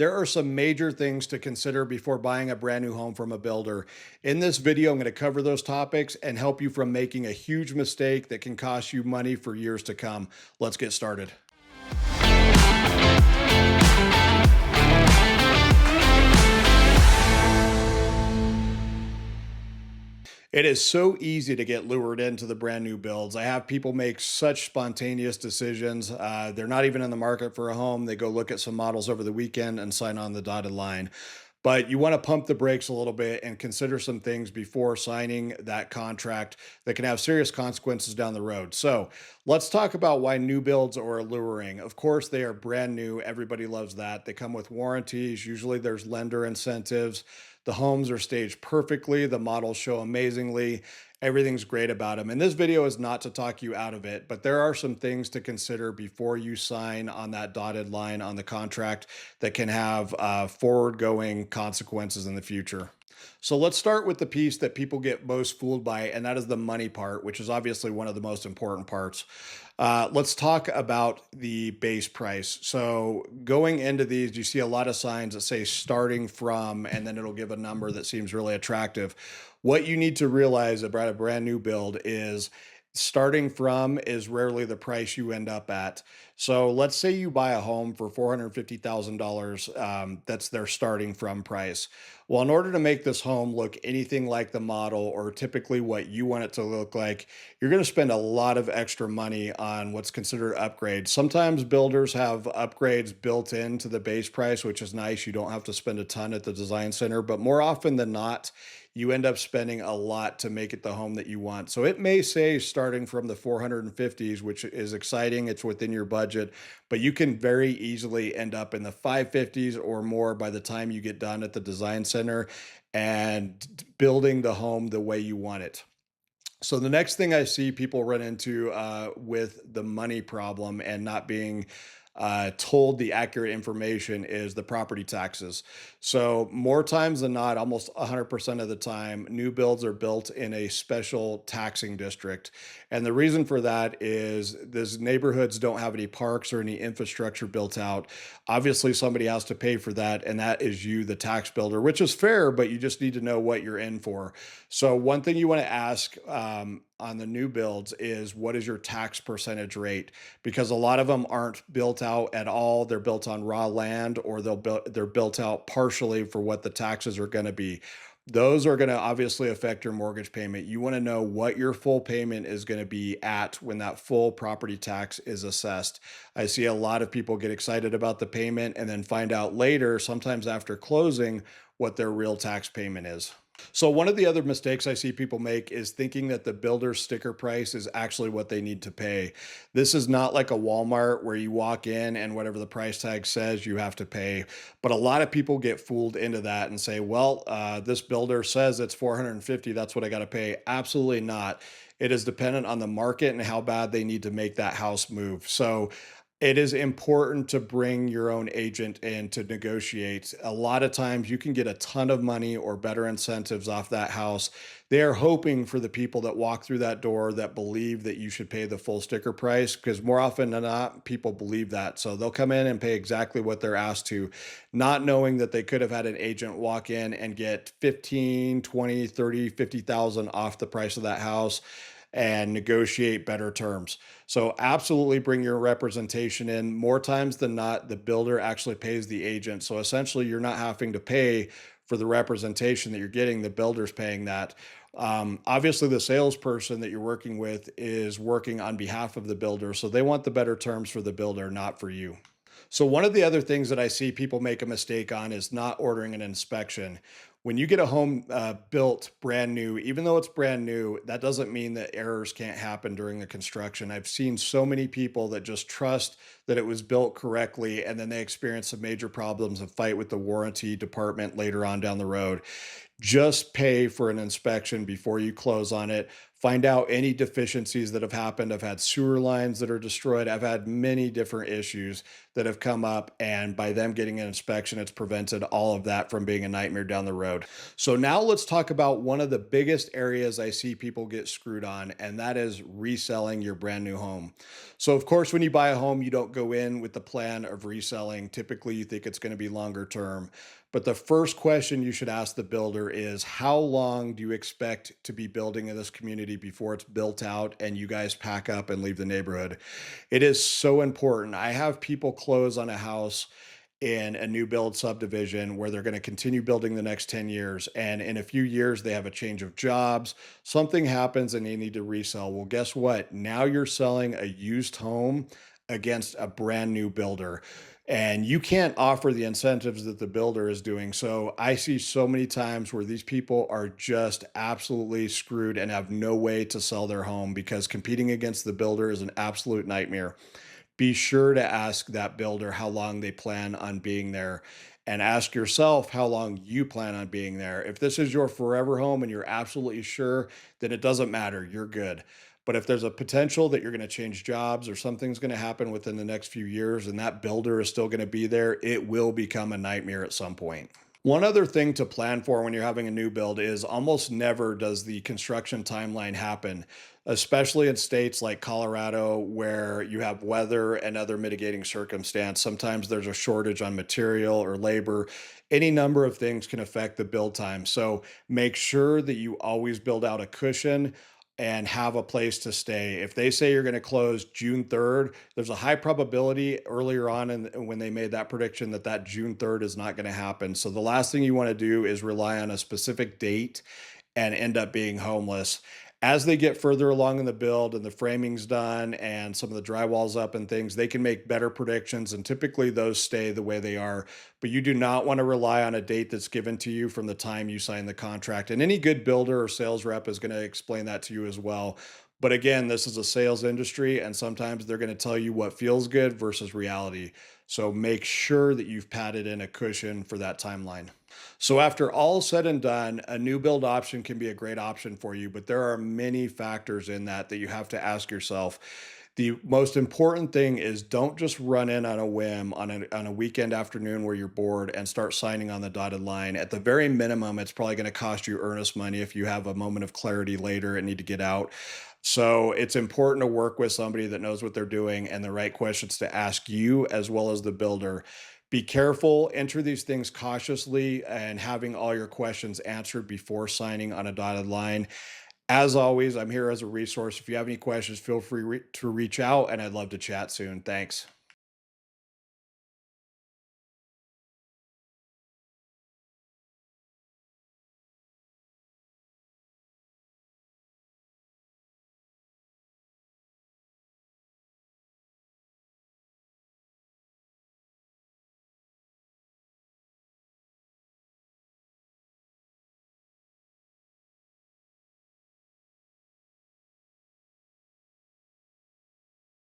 There are some major things to consider before buying a brand new home from a builder. In this video, I'm going to cover those topics and help you from making a huge mistake that can cost you money for years to come. Let's get started. It is so easy to get lured into the brand new builds. I have people make such spontaneous decisions. They're not even in the market for a home. They go look at some models over the weekend and sign on the dotted line. But you want to pump the brakes a little bit and consider some things before signing that contract that can have serious consequences down the road. So let's talk about why new builds are alluring. Of course, they are brand new. Everybody loves that. They come with warranties. Usually there's lender incentives. The homes are staged perfectly. The models show amazingly. Everything's great about them. And this video is not to talk you out of it, but there are some things to consider before you sign on that dotted line on the contract that can have forward going consequences in the future. So let's start with the piece that people get most fooled by, and that is the money part, which is obviously one of the most important parts. Let's talk about the base price. So going into these, you see a lot of signs that say starting from, and then it'll give a number that seems really attractive. What you need to realize about a brand new build is starting from is rarely the price you end up at. So let's say you buy a home for $450,000. That's their starting from price. Well, in order to make this home look anything like the model or typically what you want it to look like, you're going to spend a lot of extra money on what's considered upgrades. Sometimes builders have upgrades built into the base price, which is nice. You don't have to spend a ton at the design center, but more often than not, you end up spending a lot to make it the home that you want. So it may say starting from the 450s, which is exciting. It's within your budget, but you can very easily end up in the 550s or more by the time you get done at the design center and building the home the way you want it. So the next thing I see people run into with the money problem and not being told the accurate information is the property taxes. So more times than not, almost 100% of the time, new builds are built in a special taxing district. And the reason for that is these neighborhoods don't have any parks or any infrastructure built out. Obviously, somebody has to pay for that, and that is you, the tax builder, which is fair, but you just need to know what you're in for. So one thing you want to ask on the new builds is what is your tax percentage rate? Because a lot of them aren't built out at all. They're built on raw land, or they're built out partially for what the taxes are going to be. Those are going to obviously affect your mortgage payment. You want to know what your full payment is going to be at when that full property tax is assessed. I see a lot of people get excited about the payment and then find out later, sometimes after closing, what their real tax payment is. So one of the other mistakes I see people make is thinking that the builder sticker price is actually what they need to pay. This is not like a Walmart where you walk in and whatever the price tag says you have to pay. But a lot of people get fooled into that and say, well, this builder says it's 450, that's what I got to pay. Absolutely not. It is dependent on the market and how bad they need to make that house move. So it is important to bring your own agent in to negotiate. A lot of times you can get a ton of money or better incentives off that house. They are hoping for the people that walk through that door that believe that you should pay the full sticker price, because more often than not, people believe that. So they'll come in and pay exactly what they're asked to, not knowing that they could have had an agent walk in and get 15, 20, 30, 50,000 off the price of that house and negotiate better terms. So absolutely bring your representation in. More times than not, the builder actually pays the agent. So essentially you're not having to pay for the representation that you're getting. The builder's paying that. Obviously the salesperson that you're working with is working on behalf of the builder. So they want the better terms for the builder, not for you. So one of the other things that I see people make a mistake on is not ordering an inspection. When you get a home built brand new, even though it's brand new, that doesn't mean that errors can't happen during the construction. I've seen so many people that just trust that it was built correctly, and then they experience some major problems and fight with the warranty department later on down the road. Just pay for an inspection before you close on it. Find out any deficiencies that have happened. I've had sewer lines that are destroyed. I've had many different issues that have come up, and by them getting an inspection, it's prevented all of that from being a nightmare down the road. road. So now let's talk about one of the biggest areas I see people get screwed on, and that is reselling your brand new home. So, of course, when you buy a home, you don't go in with the plan of reselling. Typically, you think it's going to be longer term. But the first question you should ask the builder is, how long do you expect to be building in this community before it's built out and you guys pack up and leave the neighborhood? It is so important. I have people close on a house in a new build subdivision where they're going to continue building the next 10 years. And in a few years, they have a change of jobs. Something happens and they need to resell. Well, guess what? Now you're selling a used home against a brand new builder. And you can't offer the incentives that the builder is doing. So I see so many times where these people are just absolutely screwed and have no way to sell their home because competing against the builder is an absolute nightmare. Be sure to ask that builder how long they plan on being there, and ask yourself how long you plan on being there. If this is your forever home and you're absolutely sure, then it doesn't matter. You're good. But if there's a potential that you're going to change jobs or something's going to happen within the next few years and that builder is still going to be there, it will become a nightmare at some point. One other thing to plan for when you're having a new build is almost never does the construction timeline happen, especially in states like Colorado where you have weather and other mitigating circumstance. Sometimes there's a shortage on material or labor. Any number of things can affect the build time. So make sure that you always build out a cushion and have a place to stay. If they say you're going to close June 3rd, there's a high probability earlier on when they made that prediction that that June 3rd is not going to happen. So the last thing you want to do is rely on a specific date and end up being homeless. As they get further along in the build and the framing's done and some of the drywall's up and things, they can make better predictions, and typically those stay the way they are. But you do not want to rely on a date that's given to you from the time you sign the contract. And any good builder or sales rep is going to explain that to you as well. But again, this is a sales industry, and sometimes they're going to tell you what feels good versus reality. So make sure that you've padded in a cushion for that timeline. So, after all is said and done, a new build option can be a great option for you, but there are many factors in that you have to ask yourself. The most important thing is don't just run in on a whim on a weekend afternoon where you're bored and start signing on the dotted line. At the very minimum, it's probably going to cost you earnest money if you have a moment of clarity later and need to get out. So it's important to work with somebody that knows what they're doing and the right questions to ask you as well as the builder. Be careful, enter these things cautiously, and having all your questions answered before signing on a dotted line. As always, I'm here as a resource. If you have any questions, feel free to reach out, and I'd love to chat soon. Thanks.